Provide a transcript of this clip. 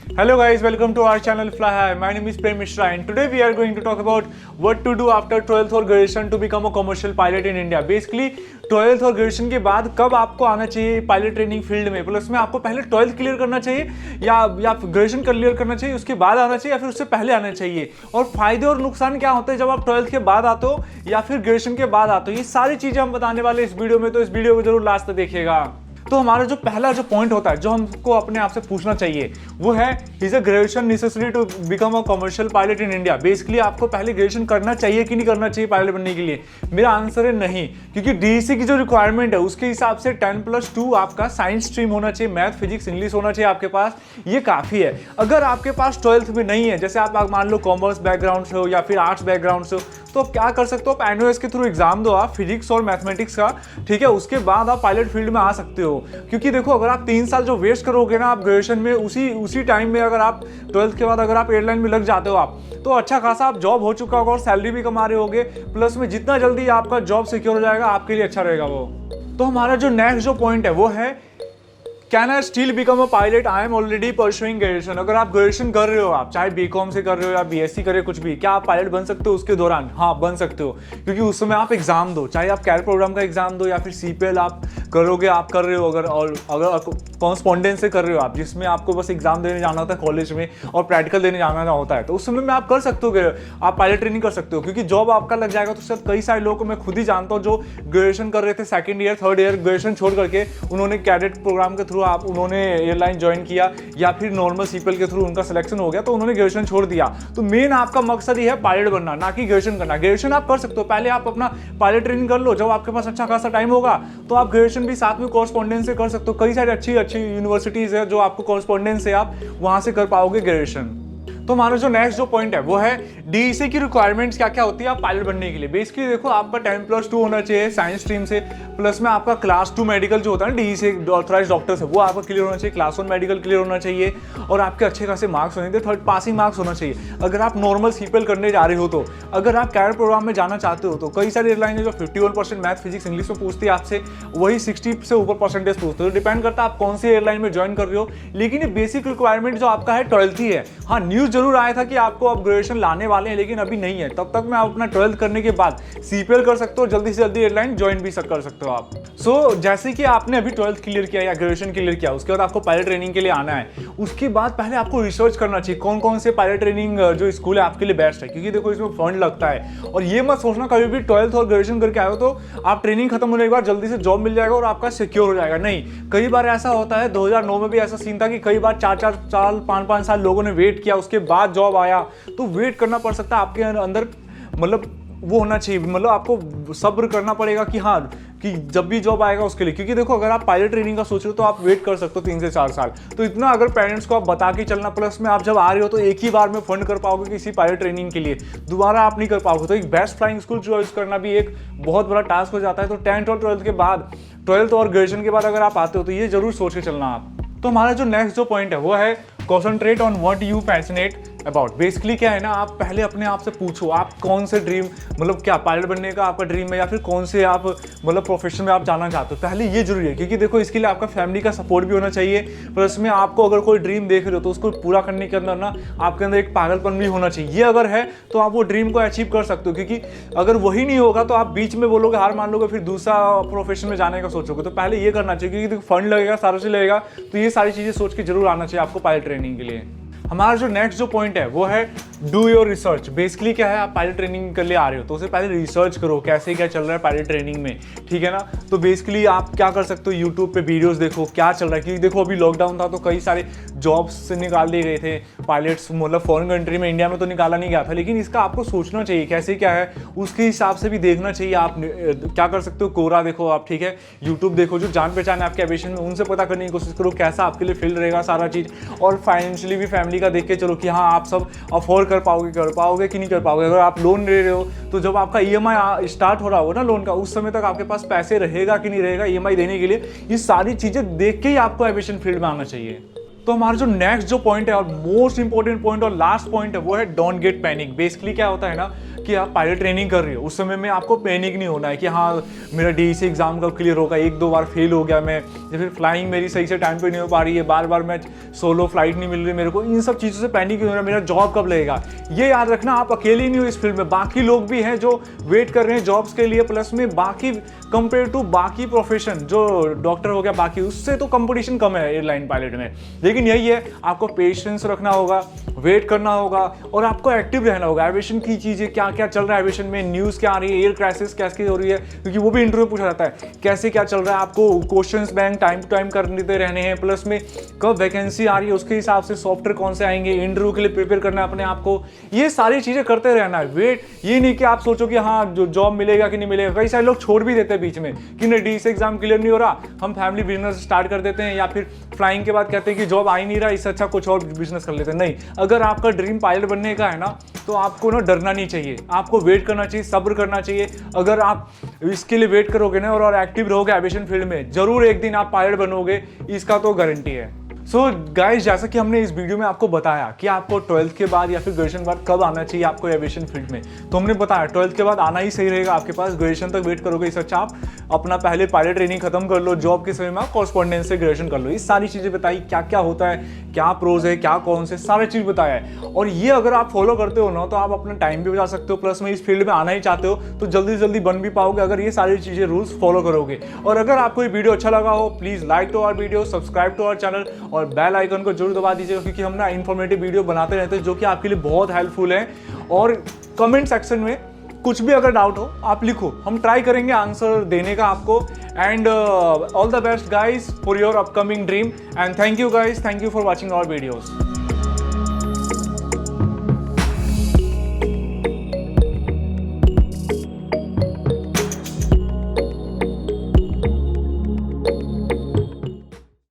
Hello guys, welcome to our channel Fly High. My name is Prem Mishra and today we are going to talk about what to do after 12th or graduation to become a commercial pilot in India. Basically 12th और graduation के बाद कब आपको आना चाहिए pilot training field में, plus में आपको पहले 12th क्लियर करना चाहिए या ग्रेजुएशन क्लियर करना चाहिए उसके बाद आना चाहिए या फिर उससे पहले आना चाहिए, और फायदे और नुकसान क्या होते हैं जब आप 12th के बाद आते हो या फिर ग्रेजुएशन के बाद आते हो, ये सारी चीजें हम बताने वाले इस वीडियो में, तो इस वीडियो को जरूर लास्ट तक देखिएगा। तो हमारा जो पहला जो पॉइंट होता है जो हमको अपने आप से पूछना चाहिए वो है, is a graduation necessary to become a commercial pilot in India. Basically आपको पहले ग्रेजुएशन करना चाहिए कि नहीं करना चाहिए पायलट बनने के लिए? मेरा आंसर है नहीं, क्योंकि डीईसी की जो रिक्वायरमेंट है उसके हिसाब से 10+2 आपका साइंस स्ट्रीम होना चाहिए, मैथ फिजिक्स इंग्लिश होना चाहिए आपके पास, ये काफ़ी है। अगर आपके पास 12th में नहीं है, जैसे आप मान लो कॉमर्स बैकग्राउंड से हो या फिर आर्ट्स बैकग्राउंड से हो, तो आप क्या कर सकते हो, आप एनओएस के थ्रू एग्जाम दो आप फिजिक्स और मैथमेटिक्स का, ठीक है, उसके बाद आप पायलट फील्ड में आ सकते हो। क्योंकि देखो अगर आप 3 साल जो वेस्ट करोगे ना आप ग्रेजुएशन में, उसी टाइम में अगर आप 12th के बाद अगर आप एयरलाइन में लग जाते हो आप, तो अच्छा खासा आप जॉब हो चुका होगा और सैलरी भी कमा रहे होगे, प्लस में जितना जल्दी आपका जॉब सिक्योर हो जाएगा आपके लिए अच्छा रहेगा वो। तो हमारा जो नेक्स्ट जो पॉइंट है वो है, can I still become a pilot? I am already pursuing graduation. अगर आप ग्रेजुएशन कर रहे हो, आप चाहे बीकॉम से कर रहे हो या बीएससी कर रहे हो, कुछ भी, क्या आप पायलट बन सकते हो उसके दौरान? हाँ बन सकते हो, क्योंकि उस समय आप एग्जाम दो, चाहे आप कैरियर प्रोग्राम का एग्जाम दो या फिर सीपीएल आप करोगे, आप कर रहे हो अगर कॉरेस्पॉन्डेंस से कर रहे हो आप, जिसमें आपको बस एग्जाम देने जाना होता है कॉलेज में और प्रैक्टिकल देने जाना होता है, तो उस समय में आप कर सकते हो, आप पायलट ट्रेनिंग कर सकते हो, क्योंकि जॉब आपका लग जाएगा। तो सर कई सारे लोगों को मैं खुद ही जानता हूँ जो ग्रेजुएशन कर रहे थे, second year third year graduation छोड़ करके उन्होंने कैडेट प्रोग्राम के थ्रू उन्होंने एयरलाइन ज्वाइन किया या फिर नॉर्मल सीपीएल के थ्रू उनका सिलेक्शन हो गया तो उन्होंने ग्रेजुएशन छोड़ दिया। तो मेन आपका मकसद ही है पायलट बनना, ना कि ग्रेजुएशन करना। ग्रेजुएशन आप कर सकते हो, पहले आप अपना पायलट ट्रेनिंग कर लो, जब आपके पास अच्छा खासा टाइम होगा तो आप ग्रेजुएशन भी साथ में कॉरेस्पॉन्डेंस से कर सकते हो। कई सारी अच्छी यूनिवर्सिटीज है जो आपको कॉरेस्पॉन्डेंस से आप वहां से कर पाओगे ग्रेजुएशन। तो हमारा जो नेक्स्ट जो पॉइंट है वो है, डीईसी की रिक्वायरमेंट्स क्या क्या होती है आप पायलट बनने के लिए। बेसिकली देखो आपका 10+2 होना चाहिए साइंस स्ट्रीम से, प्लस में आपका क्लास 2 मेडिकल जो होता है ना, डीईसी ऑथराइज्ड डॉक्टर है, वो आपका क्लियर होना चाहिए, क्लास 1 मेडिकल क्लियर होना चाहिए, और आपके अच्छे खासे मार्क्स होने चाहिए, 3rd पासिंग मार्क्स होना चाहिए। अगर आप नॉर्मल सीपीएल करने जा रहे हो, तो अगर आप कैरियर प्रोग्राम में जाना चाहते हो, तो कई सारी एयरलाइन है जो 51% मैथ फिजिक्स इंग्लिश में पूछती है आपसे, वही 60 से ऊपर परसेंटेज पूछते हो। डिपेंड करता है आप कौन सी एयरलाइन में ज्वाइन कर रहे हो, लेकिन ये बेसिक रिक्वायरमेंट जो आपका है 12th ही है। हाँ न्यूज़ जरूर आया था कि आपको अब ग्रेजुएशन लाने वाले हैं, लेकिन अभी नहीं है। तब तक मैं अपना 12th करने के बाद सीपीएल कर सकते हो, जल्दी से जल्दी एयरलाइन ज्वाइन भी कर सकते हो आप। सो जैसे कि आपने अभी 12th क्लियर किया या ग्रेजुएशन क्लियर किया, उसके बाद आपको पायलट ट्रेनिंग के लिए आना है। उसके बाद पहले आपको रिसर्च करना चाहिए कौन कौन से पायलट ट्रेनिंग जो स्कूल है आपके लिए बेस्ट है, क्योंकि देखो इसमें फंड लगता है। और ये मत सोचना कभी भी 12th और ग्रेजुएशन करके आए हो तो आप ट्रेनिंग खत्म होने के बाद जल्दी से जॉब मिल जाएगा और आपका सिक्योर हो जाएगा। नहीं, कई बार ऐसा होता है, 2009 में भी ऐसा सीन था कि कई बार 4-4 साल 5-5 साल लोगों ने वेट किया, उसके बाद जॉब आया। तो वेट करना पड़ सकता है आपके अंदर, मतलब वो होना चाहिए, मतलब आपको सब्र करना पड़ेगा कि हाँ कि जब भी जॉब आएगा उसके लिए। क्योंकि देखो अगर आप पायलट ट्रेनिंग का सोच रहे हो तो आप वेट कर सकते हो 3 से 4 साल। तो इतना अगर पेरेंट्स को आप बता के चलना, प्लस में आप जब आ रहे हो तो एक ही बार में फंड कर पाओगे किसी पायलट ट्रेनिंग के लिए, दोबारा आप नहीं कर पाओगे। तो एक बेस्ट फ्लाइंग स्कूल चॉइस करना भी एक बहुत बड़ा टास्क हो जाता है। तो 10th और 12th के बाद, 12th और ग्रेजुएशन के बाद अगर आप आते हो तो ये जरूर सोच के चलना आप। तो हमारा जो नेक्स्ट जो पॉइंट है वो है, concentrate on what you passionate about. Basically क्या है ना, आप पहले अपने आप से पूछो आप कौन से ड्रीम, मतलब क्या पायलट बनने का आपका ड्रीम है या फिर कौन से आप मतलब प्रोफेशन में आप जाना चाहते हो, पहले ये जरूरी है। क्योंकि देखो इसके लिए आपका फैमिली का सपोर्ट भी होना चाहिए, प्लस में आपको अगर कोई ड्रीम देख रहे हो तो उसको पूरा करने के अंदर ना आपके अंदर एक पागलपन भी होना चाहिए। ये अगर है तो आप वो ड्रीम को अचीव कर सकते हो, क्योंकि अगर वही नहीं होगा तो आप बीच में बोलोगे, हार मान लोगे, फिर दूसरा प्रोफेशन में जाने का सोचोगे। तो पहले ये करना चाहिए, क्योंकि फंड लगेगा, सारा चीज लगेगा, तो ये सारी चीजें सोच के जरूर आना चाहिए आपको पायलट ट्रेनिंग के लिए। हमारा जो नेक्स्ट जो पॉइंट है वो है, डू योर रिसर्च। बेसिकली क्या है, आप पायलट ट्रेनिंग के लिए आ रहे हो तो उससे पहले रिसर्च करो कैसे क्या चल रहा है पायलट ट्रेनिंग में, ठीक है ना। तो बेसिकली आप क्या कर सकते हो, यूट्यूब पे वीडियोस देखो क्या चल रहा है। क्योंकि देखो अभी लॉकडाउन था तो कई सारे जॉब्स से निकाल दिए गए थे पायलट्स, मतलब फॉरेन कंट्री में, इंडिया में तो निकाला नहीं गया था। लेकिन इसका आपको सोचना चाहिए कैसे क्या है, उसके हिसाब से भी देखना चाहिए। आप क्या कर सकते हो, कोरा देखो आप, ठीक है, यूट्यूब देखो, जो जान पहचान है आपके एविएशन में उनसे पता करने की कोशिश करो कैसा आपके लिए फील्ड रहेगा सारा चीज़। और फाइनेंशियली भी फैमिली का देख के चलो कि हाँ आप सब अफोर्ड कर पाओगे कि नहीं कर पाओगे। अगर आप लोन ले रहे हो तो जब आपका ईएमआई स्टार्ट हो रहा हो ना लोन का, उस समय तक आपके पास पैसे रहेगा कि नहीं रहेगा ईएमआई देने के लिए, ये सारी चीजें देख के ही आपको एविएशन फील्ड में आना चाहिए। तो हमारा जो नेक्स्ट जो पॉइंट है और मोस्ट इंपॉर्टेंट पॉइंट और लास्ट पॉइंट है वो है, डोंट गेट पैनिक। बेसिकली क्या होता है ना कि आप पायलट ट्रेनिंग कर रही हो, उस समय में आपको पैनिक नहीं होना है कि हाँ मेरा DEC एग्जाम कब क्लियर होगा, 1-2 बार फेल हो गया मैं, या फिर फ्लाइंग मेरी सही से टाइम पे नहीं हो पा रही है, बार बार मैं सोलो फ्लाइट नहीं मिल रही मेरे को, इन सब चीज़ों से पैनिक नहीं होना, मेरा जॉब कब लगेगा। ये याद रखना, आप अकेले नहीं हो इस फील्ड में, बाकी लोग भी हैं जो वेट कर रहे हैं जॉब्स के लिए, प्लस में बाकी कंपेयर टू बाकी प्रोफेशन जो डॉक्टर हो गया बाकी, उससे तो कंपटीशन कम है एयरलाइन पायलट में। लेकिन यही है, आपको पेशेंस रखना होगा, वेट करना होगा और आपको एक्टिव रहना होगा। एविएशन की चीज़ें क्या क्या चल रहा है, एविएशन में न्यूज़ क्या आ रही है, एयर क्राइसिस कैसे हो रही है, क्योंकि वो भी इंटरव्यू पूछा जाता है, कैसे क्या चल रहा है, आपको questions bank time to time करते रहने हैं, प्लस में कब वैकेंसी आ रही है उसके हिसाब से सॉफ्टवेयर कौन से आएंगे, इंटरव्यू के लिए प्रिपेयर करना है अपने आप को, ये सारी चीज़ें करते रहना है। वेट ये नहीं कि आप सोचो कि हाँ जो जॉब मिलेगा कि नहीं मिलेगा, कई सारे लोग छोड़ भी देते हैं बीच में कि नहीं DEC एग्जाम क्लियर नहीं हो रहा, हम फैमिली बिजनेस स्टार्ट कर देते हैं, या फिर फ्लाइंग के बाद कहते हैं कि जॉब आ ही नहीं रहा, इससे अच्छा कुछ और बिजनेस कर लेते हैं। नहीं, अगर आपका ड्रीम पायलट बनने का है ना, तो आपको ना डरना नहीं चाहिए, आपको वेट करना चाहिए, सब्र करना चाहिए। अगर आप इसके लिए वेट करोगे ना और एक्टिव रहोगे एविएशन फील्ड में, जरूर एक दिन आप पायलट बनोगे, इसका तो गारंटी है। सो गाइस, जैसा कि हमने इस वीडियो में आपको बताया कि आपको 12th के बाद या फिर ग्रेजुएशन बाद कब आना चाहिए आपको एविएशन फील्ड में, तो हमने बताया 12th के बाद आना ही सही रहेगा आपके पास, ग्रेजुएशन तक वेट करोगे इससे अच्छा आप अपना पहले पायलट ट्रेनिंग खत्म कर लो, जॉब के समय में आप कॉरेस्पॉन्डेंस से ग्रेजुएशन कर लो। ये सारी चीज़ें बताई, क्या क्या होता है, क्या प्रोज है, क्या कौन से, सारी चीज़ बताया है। और ये अगर आप फॉलो करते हो ना, तो आप अपना टाइम भी बचा सकते हो, प्लस में इस फील्ड में आना ही चाहते हो तो जल्दी जल्दी बन भी पाओगे अगर ये सारी चीज़ें रूल्स फॉलो करोगे। और अगर आपको ये वीडियो अच्छा लगा हो, please like to our video, subscribe to our channel और बेल आइकन को जरूर दबा दीजिएगा, क्योंकि हम ना इन्फॉर्मेटिव वीडियो बनाते रहते हैं जो कि आपके लिए बहुत हेल्पफुल है। और कमेंट सेक्शन में कुछ भी अगर डाउट हो आप लिखो, हम ट्राई करेंगे आंसर देने का आपको। And all the best guys for your upcoming dream, and thank you guys, thank you for watching our videos.